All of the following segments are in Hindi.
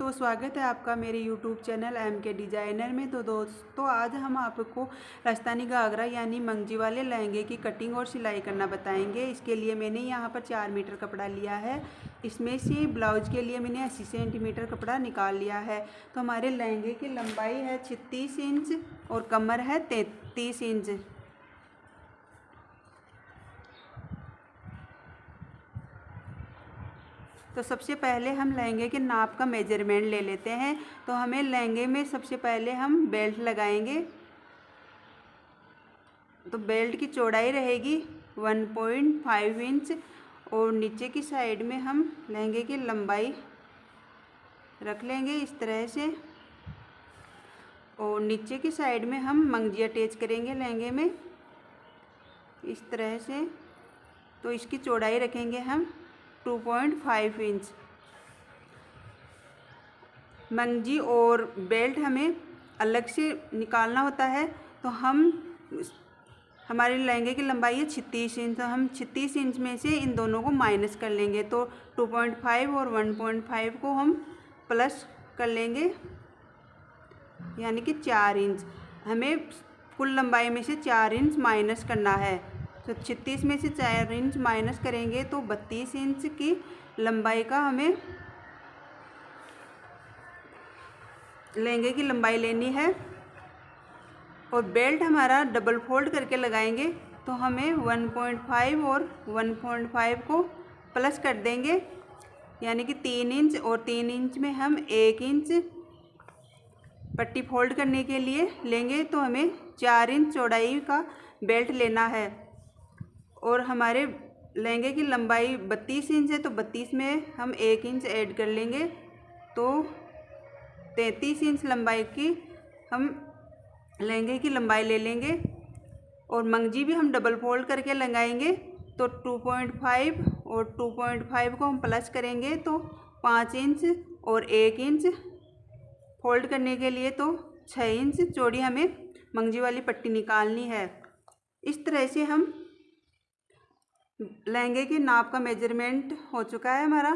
दोस्तों, स्वागत है आपका मेरे YouTube चैनल MK डिज़ाइनर में। तो दोस्तों, आज हम आपको राजस्थानी घाघरा यानी मंगजी वाले लहंगे की कटिंग और सिलाई करना बताएंगे। इसके लिए मैंने यहाँ पर 4 मीटर कपड़ा लिया है। इसमें से ब्लाउज के लिए मैंने 80 सेंटीमीटर कपड़ा निकाल लिया है। तो हमारे लहंगे की लंबाई है 36 इंच और कमर है 33 इंच। तो सबसे पहले हम लहंगे के नाप का मेजरमेंट ले लेते हैं। तो हमें लहंगे में सबसे पहले हम बेल्ट लगाएंगे। तो बेल्ट की चौड़ाई रहेगी 1.5 इंच और नीचे की साइड में हम लहंगे की लंबाई रख लेंगे इस तरह से। और नीचे की साइड में हम मंगजी अटैच करेंगे लहंगे में इस तरह से। तो इसकी चौड़ाई रखेंगे हम 2.5 इंच। मंगजी और बेल्ट हमें अलग से निकालना होता है। तो हमारे लहंगे की लंबाई है 36 इंच। तो हम 36 इंच में से इन दोनों को माइनस कर लेंगे। तो 2.5 और 1.5 को हम प्लस कर लेंगे, यानी कि 4 इंच। हमें कुल लंबाई में से 4 इंच माइनस करना है। तो 36 में से 4 इंच माइनस करेंगे तो 32 इंच की लंबाई का हमें लहंगे की लंबाई लेनी है। और बेल्ट हमारा डबल फोल्ड करके लगाएंगे। तो हमें 1.5 और 1.5 को प्लस कर देंगे, यानी कि 3 इंच। और 3 इंच में हम 1 इंच पट्टी फोल्ड करने के लिए लेंगे। तो हमें 4 इंच चौड़ाई का बेल्ट लेना है। और हमारे लहंगे की लंबाई 32 इंच है। तो 32 में हम 1 इंच ऐड कर लेंगे। तो 33 इंच लंबाई की हम लहंगे की लंबाई ले लेंगे। और मंगजी भी हम डबल फोल्ड करके लगाएंगे। तो 2.5 और 2.5 को हम प्लस करेंगे तो 5 इंच और 1 इंच फोल्ड करने के लिए तो 6 इंच चौड़ी हमें मंगजी वाली पट्टी निकालनी है। इस तरह से हम लहंगे के नाप का मेजरमेंट हो चुका है हमारा।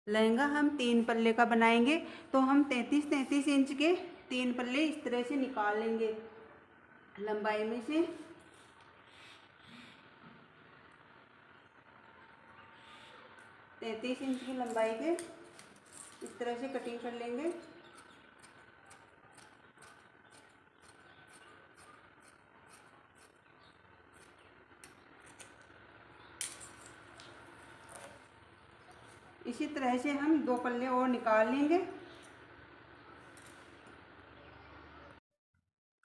लहंगा हम 3 पल्ले का बनाएंगे। तो हम 33 इंच के 3 पल्ले इस तरह से निकाल लेंगे लंबाई में से। तैंतीस इंच की लंबाई के इस तरह से कटिंग कर लेंगे। इसी तरह से हम 2 पल्ले और निकाल लेंगे।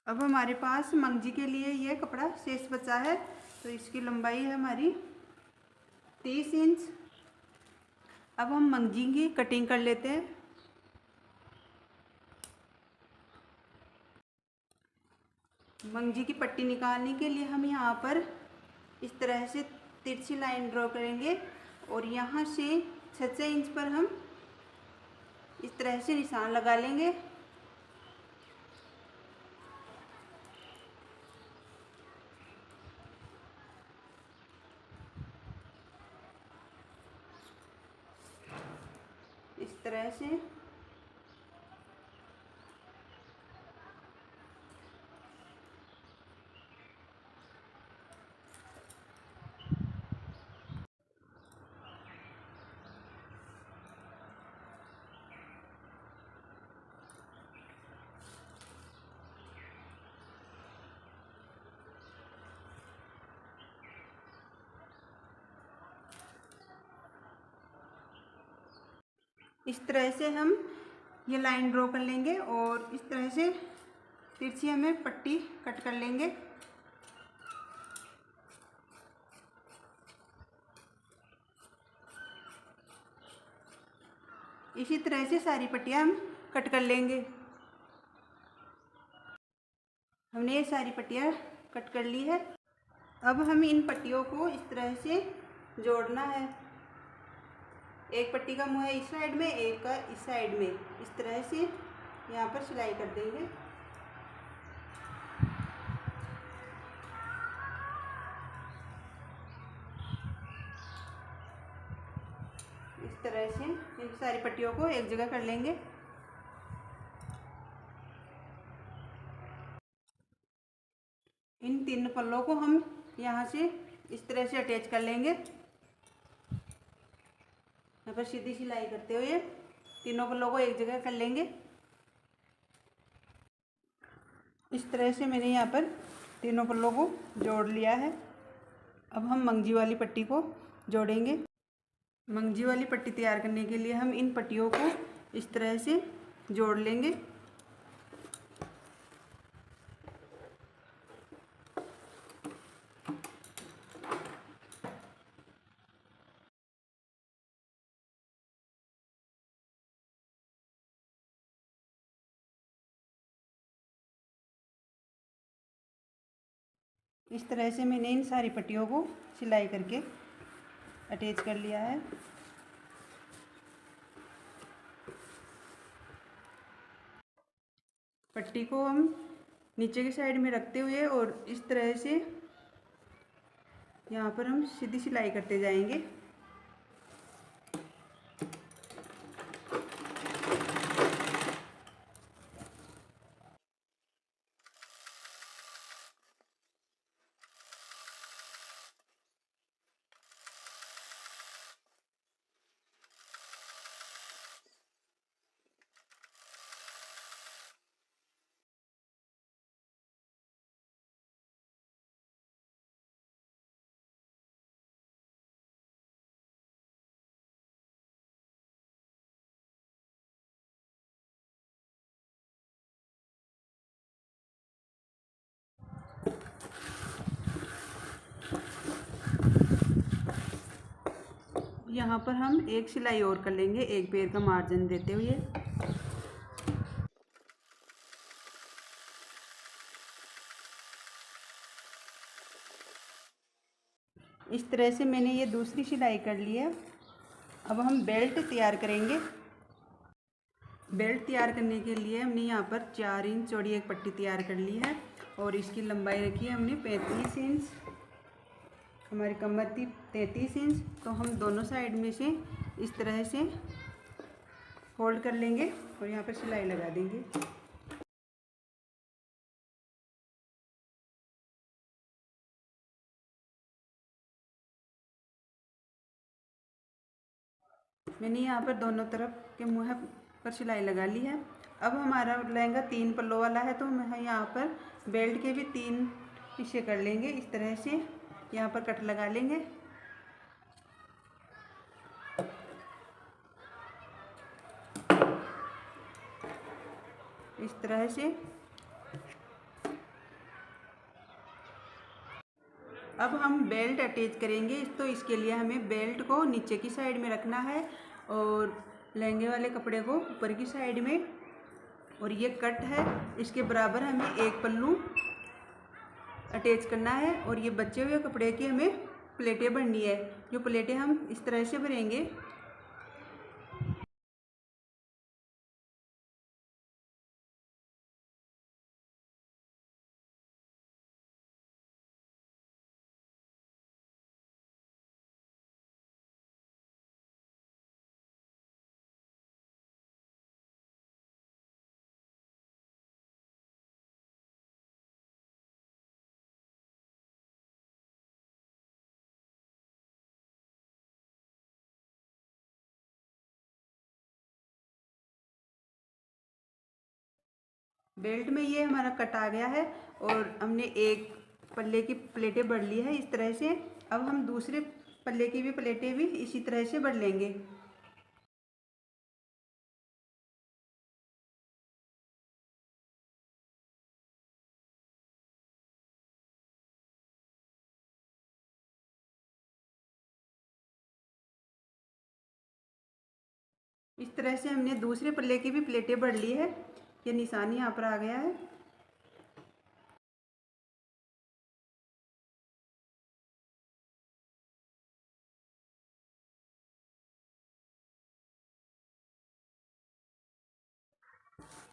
अब हमारे पास मंगजी के लिए ये कपड़ा शेष बचा है। तो इसकी लंबाई है हमारी 30 इंच। अब हम मंगजी की कटिंग कर लेते हैं। मंगजी की पट्टी निकालने के लिए हम यहाँ पर इस तरह से तिरछी लाइन ड्रॉ करेंगे। और यहाँ से 6 इंच पर हम इस तरह से निशान लगा लेंगे। इस तरह से हम ये लाइन ड्रॉ कर लेंगे। और इस तरह से तिरछी हमें पट्टी कट कर लेंगे। इसी तरह से सारी पट्टियाँ हम कट कर लेंगे। हमने ये सारी पट्टियाँ कट कर ली है। अब हम इन पट्टियों को इस तरह से जोड़ना है। एक पट्टी का मुँह है इस साइड में, एक का इस साइड में। इस तरह से यहाँ पर सिलाई कर देंगे। इस तरह तरह से इन सारी पट्टियों को एक जगह कर लेंगे। इन 3 पल्लों को हम यहाँ से इस तरह से अटैच कर लेंगे। यहाँ पर सीधी सिलाई करते हुए तीनों पल्लों को एक जगह कर लेंगे। इस तरह से मैंने यहाँ पर तीनों पल्लों को जोड़ लिया है। अब हम मंगजी वाली पट्टी को जोड़ेंगे। मंगजी वाली पट्टी तैयार करने के लिए हम इन पट्टियों को इस तरह से जोड़ लेंगे। इस तरह से मैंने इन सारी पट्टियों को सिलाई करके अटैच कर लिया है। पट्टी को हम नीचे की साइड में रखते हुए और इस तरह से यहाँ पर हम सीधी सिलाई करते जाएंगे। यहाँ पर हम एक सिलाई और कर लेंगे, एक पैर का मार्जिन देते हुए। इस तरह से मैंने ये दूसरी सिलाई कर ली है। अब हम बेल्ट तैयार करेंगे। बेल्ट तैयार करने के लिए हमने यहाँ पर 4 इंच चौड़ी एक पट्टी तैयार कर ली है और इसकी लंबाई रखी है हमने 35 इंच। हमारी कमर थी 33 इंच, तो हम दोनों साइड में से इस तरह से फोल्ड कर लेंगे और यहाँ पर सिलाई लगा देंगे। मैंने यहाँ पर दोनों तरफ के मुँह पर सिलाई लगा ली है। अब हमारा लहंगा 3 पल्लों वाला है, तो हम यहाँ पर बेल्ट के भी 3 हिस्से कर लेंगे। इस तरह से यहाँ पर कट लगा लेंगे। इस तरह से अब हम बेल्ट अटैच करेंगे। तो इसके लिए हमें बेल्ट को नीचे की साइड में रखना है और लहंगे वाले कपड़े को ऊपर की साइड में, और ये कट है इसके बराबर हमें एक पल्लू अटैच करना है। और ये बचे हुए कपड़े की हमें प्लेटें भरनी है। जो प्लेटें हम इस तरह से भरेंगे। बेल्ट में ये हमारा कट आ गया है और हमने एक पल्ले की प्लेटें भर ली है इस तरह से। अब हम दूसरे पल्ले की भी प्लेटें भी इसी तरह से भर लेंगे। इस तरह से हमने दूसरे पल्ले की भी प्लेटें भर ली है। ये निशान यहाँ पर आ गया है।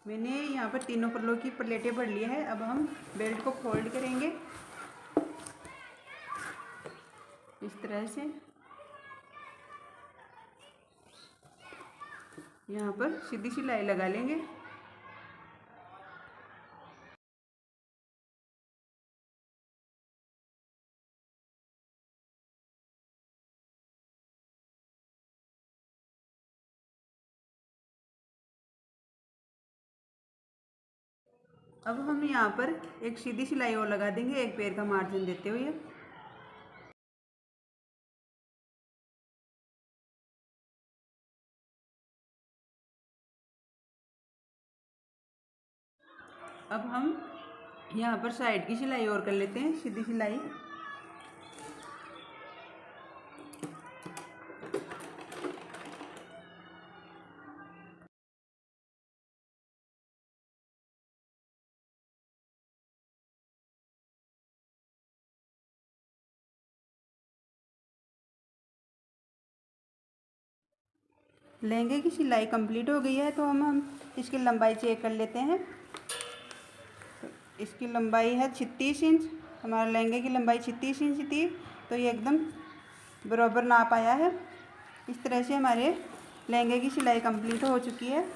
मैंने यहाँ पर तीनों पल्लों की प्लेटें भर ली है। अब हम बेल्ट को फोल्ड करेंगे इस तरह से। यहाँ पर सीधी सिलाई लगा लेंगे। अब हम यहाँ पर एक सीधी सिलाई और लगा देंगे, एक पैर का मार्जिन देते हुए। अब हम यहाँ पर साइड की सिलाई और कर लेते हैं, सीधी सिलाई। लहंगे की सिलाई कंप्लीट हो गई है, तो हम इसकी लंबाई चेक कर लेते हैं। तो इसकी लंबाई है 36 इंच। हमारे लहंगे की लंबाई 36 इंच थी, तो ये एकदम बराबर नाप आया है। इस तरह से हमारे लहंगे की सिलाई कंप्लीट हो चुकी है।